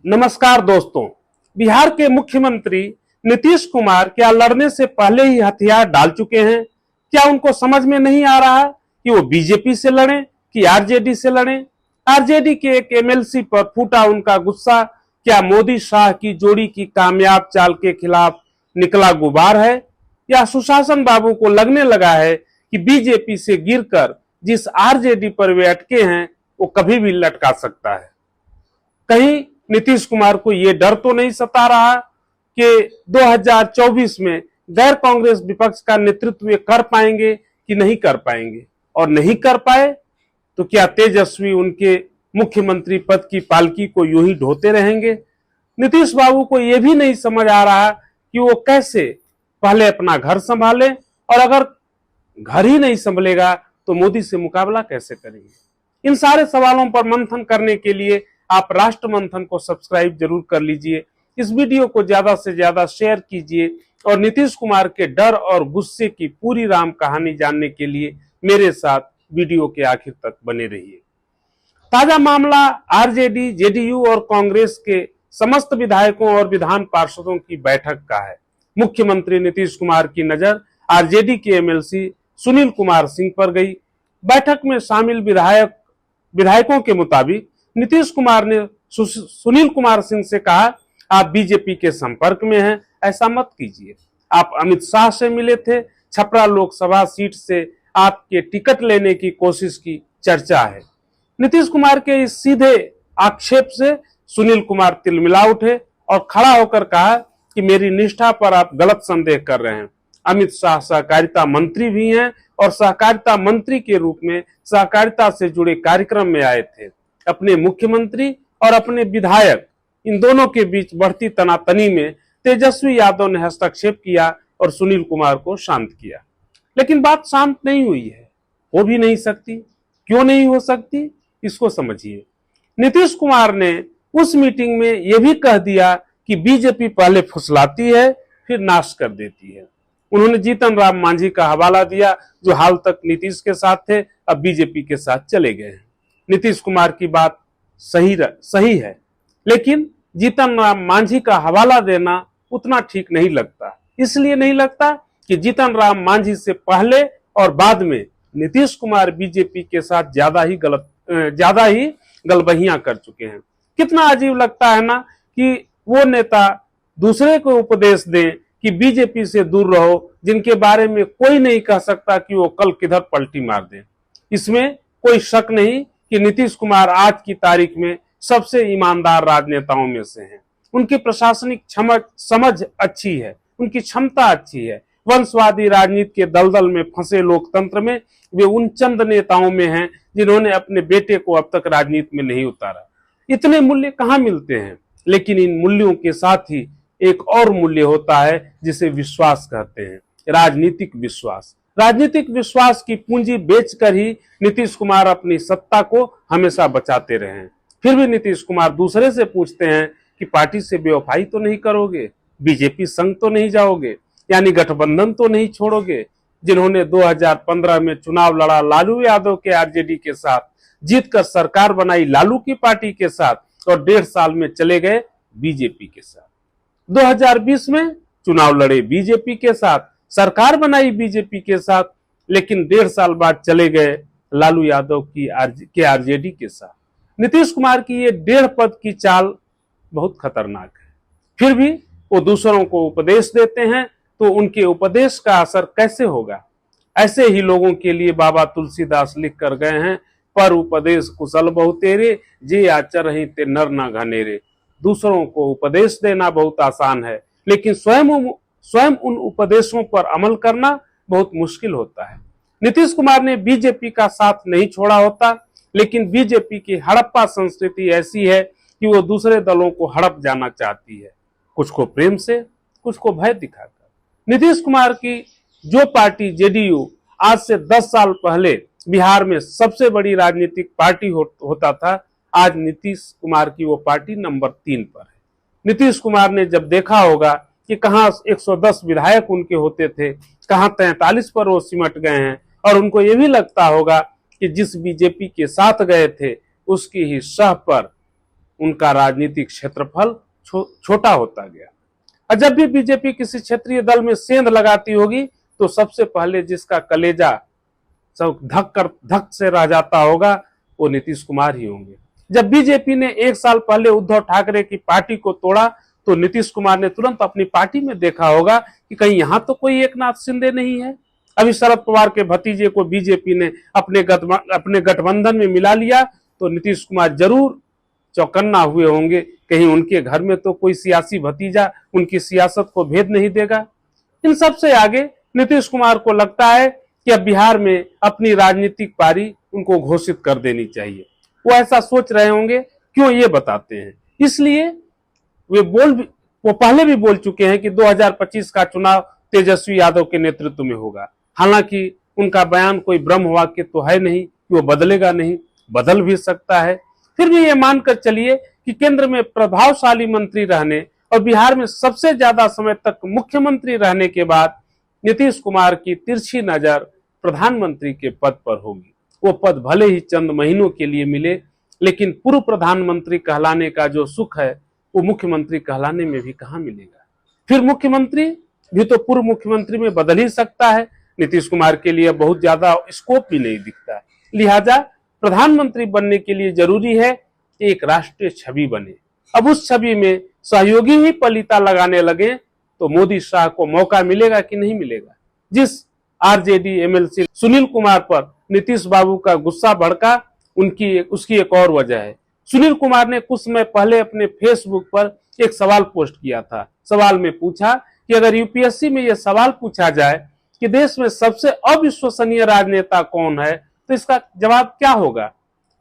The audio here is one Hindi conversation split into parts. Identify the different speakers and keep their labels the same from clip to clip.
Speaker 1: नमस्कार दोस्तों। बिहार के मुख्यमंत्री नीतीश कुमार क्या लड़ने से पहले ही हथियार डाल चुके हैं? क्या उनको समझ में नहीं आ रहा कि वो बीजेपी से लड़ें कि आरजेडी से लड़ें? आरजेडी के एक एमएलसी पर फूटा उनका गुस्सा क्या मोदी शाह की जोड़ी की कामयाब चाल के खिलाफ निकला गुबार है, या सुशासन बाबू को लगने लगा है कि बीजेपी से गिरकर जिस आरजेडी पर वे अटके हैं वो कभी भी लटका सकता है? कहीं नीतीश कुमार को यह डर तो नहीं सता रहा कि 2024 में गैर कांग्रेस विपक्ष का नेतृत्व कर पाएंगे कि नहीं कर पाएंगे, और नहीं कर पाए तो क्या तेजस्वी उनके मुख्यमंत्री पद की पालकी को यूं ही ढोते रहेंगे? नीतीश बाबू को यह भी नहीं समझ आ रहा कि वो कैसे पहले अपना घर संभाले, और अगर घर ही नहीं संभलेगा तो मोदी से मुकाबला कैसे करेंगे? इन सारे सवालों पर मंथन करने के लिए आप राष्ट्र मंथन को सब्सक्राइब जरूर कर लीजिए, इस वीडियो को ज्यादा से ज्यादा शेयर कीजिए और नीतीश कुमार के डर और गुस्से की पूरी राम कहानी जानने के लिए मेरे साथ वीडियो के आखिर तक बने रहिए। ताजा मामला आरजेडी, जेडीयू और कांग्रेस के समस्त विधायकों और विधान पार्षदों की बैठक का है। मुख्यमंत्री नीतीश कुमार की नजर आरजेडी के एमएलसी सुनील कुमार सिंह पर गई। बैठक में शामिल विधायकों के मुताबिक नीतीश कुमार ने सुनील कुमार सिंह से कहा, आप बीजेपी के संपर्क में हैं, ऐसा मत कीजिए। आप अमित शाह से मिले थे, छपरा लोकसभा सीट से आपके टिकट लेने की कोशिश की चर्चा है। नीतीश कुमार के इस सीधे आक्षेप से सुनील कुमार तिलमिला उठे और खड़ा होकर कहा कि मेरी निष्ठा पर आप गलत संदेह कर रहे हैं। अमित शाह सहकारिता मंत्री भी हैं और सहकारिता मंत्री के रूप में सहकारिता से जुड़े कार्यक्रम में आए थे। अपने मुख्यमंत्री और अपने विधायक इन दोनों के बीच बढ़ती तनातनी में तेजस्वी यादव ने हस्तक्षेप किया और सुनील कुमार को शांत किया। लेकिन बात शांत नहीं हुई है, हो भी नहीं सकती। क्यों नहीं हो सकती, इसको समझिए। नीतीश कुमार ने उस मीटिंग में यह भी कह दिया कि बीजेपी पहले फुसलाती है फिर नाश कर देती है। उन्होंने जीतन राम मांझी का हवाला दिया, जो हाल तक नीतीश के साथ थे, अब बीजेपी के साथ चले गए हैं। नीतीश कुमार की बात सही है, लेकिन जीतन राम मांझी का हवाला देना उतना ठीक नहीं लगता। इसलिए नहीं लगता कि जीतन राम मांझी से पहले और बाद में नीतीश कुमार बीजेपी के साथ ज्यादा ही गलबहियां कर चुके हैं। कितना अजीब लगता है ना कि वो नेता दूसरे को उपदेश दें कि बीजेपी से दूर रहो, जिनके बारे में कोई नहीं कह सकता कि वो कल किधर पलटी मार दें। इसमें कोई शक नहीं कि नीतीश कुमार आज की तारीख में सबसे ईमानदार राजनेताओं में से हैं। उनकी प्रशासनिक समझ अच्छी है, उनकी क्षमता अच्छी है। वंशवादी राजनीति के दलदल में फंसे लोकतंत्र में वे उन चंद नेताओं में हैं जिन्होंने अपने बेटे को अब तक राजनीति में नहीं उतारा। इतने मूल्य कहाँ मिलते हैं? लेकिन इन मूल्यों के साथ ही एक और मूल्य होता है जिसे विश्वास कहते हैं, राजनीतिक विश्वास। राजनीतिक विश्वास की पूंजी बेचकर ही नीतीश कुमार अपनी सत्ता को हमेशा बचाते रहे हैं। फिर भी नीतीश कुमार दूसरे से पूछते हैं कि पार्टी से बेवफाई तो नहीं करोगे, बीजेपी संग तो नहीं जाओगे, यानी गठबंधन तो नहीं छोड़ोगे? जिन्होंने 2015 में चुनाव लड़ा लालू यादव के आरजेडी के साथ, जीतकर सरकार बनाई लालू की पार्टी के साथ, और 1.5 साल में चले गए बीजेपी के साथ। 2020 में चुनाव लड़े बीजेपी के साथ, सरकार बनाई बीजेपी के साथ, लेकिन 1.5 साल बाद चले गए लालू यादव के आरजेडी के साथ। नीतीश कुमार की ये 1.5 पद की चाल बहुत खतरनाक है। फिर भी वो दूसरों को उपदेश देते हैं, तो उनके उपदेश का असर कैसे होगा? ऐसे ही लोगों के लिए बाबा तुलसीदास लिख कर गए हैं, पर उपदेश कुशल बहु तेरे, जे आचरहि ते नर न घनेरे। दूसरों को उपदेश देना बहुत आसान है, लेकिन स्वयं उन उपदेशों पर अमल करना बहुत मुश्किल होता है। नीतीश कुमार ने बीजेपी का साथ नहीं छोड़ा होता, लेकिन बीजेपी की हड़प्पा संस्कृति ऐसी है कि वो दूसरे दलों को हड़प जाना चाहती है, कुछ को प्रेम से, कुछ को भय दिखाकर। नीतीश कुमार की जो पार्टी जेडीयू आज से 10 साल पहले बिहार में सबसे बड़ी राजनीतिक पार्टी होता था, आज नीतीश कुमार की वो पार्टी नंबर 3 पर है। नीतीश कुमार ने जब देखा होगा कि कहां 110 विधायक उनके होते थे, कहां 43 पर वो सिमट गए हैं, और उनको ये भी लगता होगा कि जिस बीजेपी के साथ गए थे उसकी ही सह पर उनका राजनीतिक क्षेत्रफल छोटा होता गया। और जब भी बीजेपी किसी क्षेत्रीय दल में सेंध लगाती होगी तो सबसे पहले जिसका कलेजा सब धक से रह जाता होगा वो नीतीश कुमार ही होंगे। जब बीजेपी ने 1 साल पहले उद्धव ठाकरे की पार्टी को तोड़ा तो नीतीश कुमार ने तुरंत अपनी पार्टी में देखा होगा कि कहीं यहां तो कोई एकनाथ शिंदे नहीं है। अभी शरद पवार के भतीजे को बीजेपी ने अपने गठबंधन में मिला लिया तो नीतीश कुमार जरूर चौकन्ना हुए होंगे, कहीं उनके घर में तो कोई सियासी भतीजा उनकी सियासत को भेद नहीं देगा। इन सब से आगे नीतीश कुमार को लगता है कि अब बिहार में अपनी राजनीतिक पारी उनको घोषित कर देनी चाहिए। वो ऐसा सोच रहे होंगे, क्यों ये बताते हैं। इसलिए वो पहले भी बोल चुके हैं कि 2025 का चुनाव तेजस्वी यादव के नेतृत्व में होगा। हालांकि उनका बयान कोई ब्रह्म वाक्य तो है नहीं कि वो बदलेगा नहीं, बदल भी सकता है। फिर भी ये मानकर चलिए कि केंद्र में प्रभावशाली मंत्री रहने और बिहार में सबसे ज्यादा समय तक मुख्यमंत्री रहने के बाद नीतीश कुमार की तिरछी नजर प्रधानमंत्री के पद पर होगी। वो पद भले ही चंद महीनों के लिए मिले, लेकिन पूर्व प्रधानमंत्री कहलाने का जो सुख है वो मुख्यमंत्री कहलाने में भी कहां मिलेगा। फिर मुख्यमंत्री भी तो पूर्व मुख्यमंत्री में बदल ही सकता है। नीतीश कुमार के लिए बहुत ज्यादा स्कोप भी नहीं दिखता है। लिहाजा प्रधानमंत्री बनने के लिए जरूरी है कि एक राष्ट्रीय छवि बने। अब उस छवि में सहयोगी ही पलीता लगाने लगे तो मोदी शाह को मौका मिलेगा कि नहीं मिलेगा। जिस आरजेडी एमएलसी सुनील कुमार पर नीतीश बाबू का गुस्सा भड़का उसकी एक और वजह है। सुनील कुमार ने कुछ समय पहले अपने फेसबुक पर एक सवाल पोस्ट किया था। सवाल में पूछा कि अगर यूपीएससी में यह सवाल पूछा जाए कि देश में सबसे अविश्वसनीय राजनेता कौन है तो इसका जवाब क्या होगा।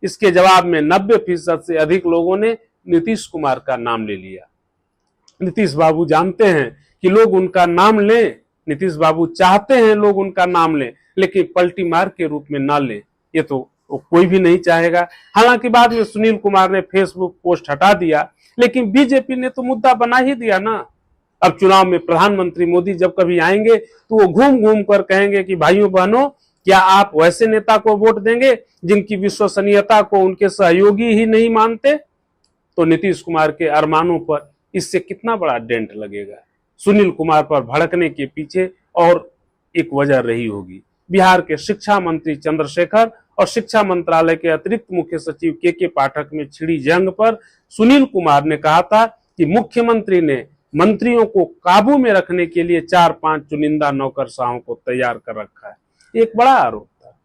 Speaker 1: इसके जवाब में 90% से अधिक लोगों ने नीतीश कुमार का नाम ले लिया। नीतीश बाबू जानते हैं कि लोग उनका नाम लें, नीतीश बाबू चाहते हैं लोग उनका नाम लें, लेकिन पलटी मार के रूप में ना लें, ये तो कोई भी नहीं चाहेगा। हालांकि बाद में सुनील कुमार ने फेसबुक पोस्ट हटा दिया, लेकिन बीजेपी ने तो मुद्दा बना ही दिया ना। अब चुनाव में प्रधानमंत्री मोदी जब कभी आएंगे तो वो घूम घूम कर कहेंगे कि भाइयों बहनों, क्या आप वैसे नेता को वोट देंगे जिनकी विश्वसनीयता को उनके सहयोगी ही नहीं मानते। तो नीतीश कुमार के अरमानों पर इससे कितना बड़ा डेंट लगेगा। सुनील कुमार पर भड़कने के पीछे और एक वजह रही होगी। बिहार के शिक्षा मंत्री चंद्रशेखर और शिक्षा मंत्रालय के अतिरिक्त मुख्य सचिव के पाठक में छिड़ी जंग पर सुनील कुमार ने कहा था कि मुख्यमंत्री ने मंत्रियों को काबू में रखने के लिए 4-5 चुनिंदा नौकरशाहों को तैयार कर रखा है। एक बड़ा आरोप था।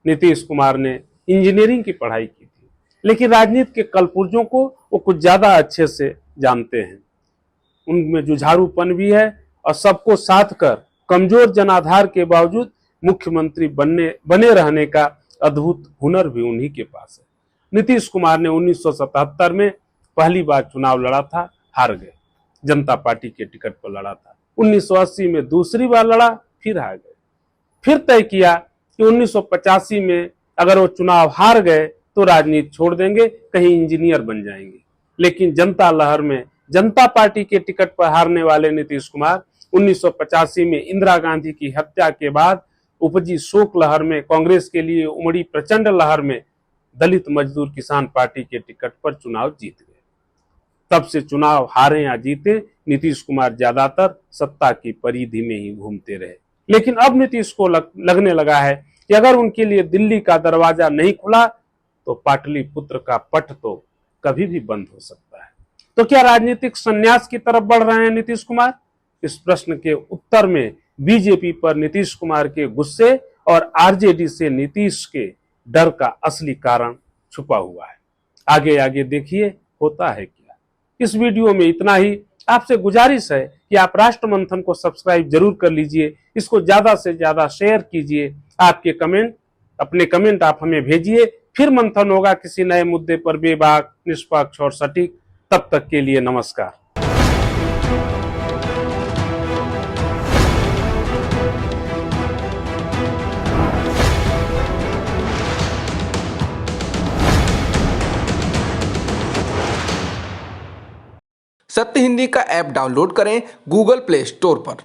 Speaker 1: नीतीश कुमार ने इंजीनियरिंग की पढ़ाई की थी, लेकिन राजनीति के कलपुर्जों को वो कुछ ज्यादा अच्छे से जानते हैं। उनमें जुझारूपन भी है और सबको साथ कर कमजोर जनाधार के बावजूद मुख्यमंत्री बने रहने का अद्भुत हुनर भी उन्हीं के पास है। नीतीश कुमार ने 1977 में पहली बार चुनाव लड़ा था, हार गए। जनता पार्टी के टिकट पर लड़ा था। 1980 में दूसरी बार लड़ा, फिर हार गए। फिर तय किया कि 1985 में अगर वो चुनाव हार गए तो राजनीति छोड़ देंगे, कहीं इंजीनियर बन जाएंगे। लेकिन जनता लहर में जनता पार्टी के टिकट पर हारने वाले नीतीश कुमार 1985 में इंदिरा गांधी की हत्या के बाद उपजी शोक लहर में कांग्रेस के लिए उमड़ी प्रचंड लहर में दलित मजदूर किसान पार्टी के टिकट पर चुनाव जीत गए। तब से चुनाव हारे या जीते, नीतीश कुमार ज्यादातर सत्ता की परिधि में ही घूमते रहे। लेकिन अब नीतीश को लगने लगा है कि अगर उनके लिए दिल्ली का दरवाजा नहीं खुला तो पाटलिपुत्र का पट तो कभी भी बंद हो सकता है। तो क्या राजनीतिक संन्यास की तरफ बढ़ रहे हैं नीतीश कुमार? इस प्रश्न के उत्तर में बीजेपी पर नीतीश कुमार के गुस्से और आरजेडी से नीतीश के डर का असली कारण छुपा हुआ है। आगे आगे देखिए होता है क्या। इस वीडियो में इतना ही। आपसे गुजारिश है कि आप राष्ट्र मंथन को सब्सक्राइब जरूर कर लीजिए, इसको ज्यादा से ज्यादा शेयर कीजिए। अपने कमेंट आप हमें भेजिए। फिर मंथन होगा किसी नए मुद्दे पर, बेबाक, निष्पक्ष और सटीक। तब तक के लिए नमस्कार।
Speaker 2: सत्य हिंदी का ऐप डाउनलोड करें गूगल प्ले स्टोर पर।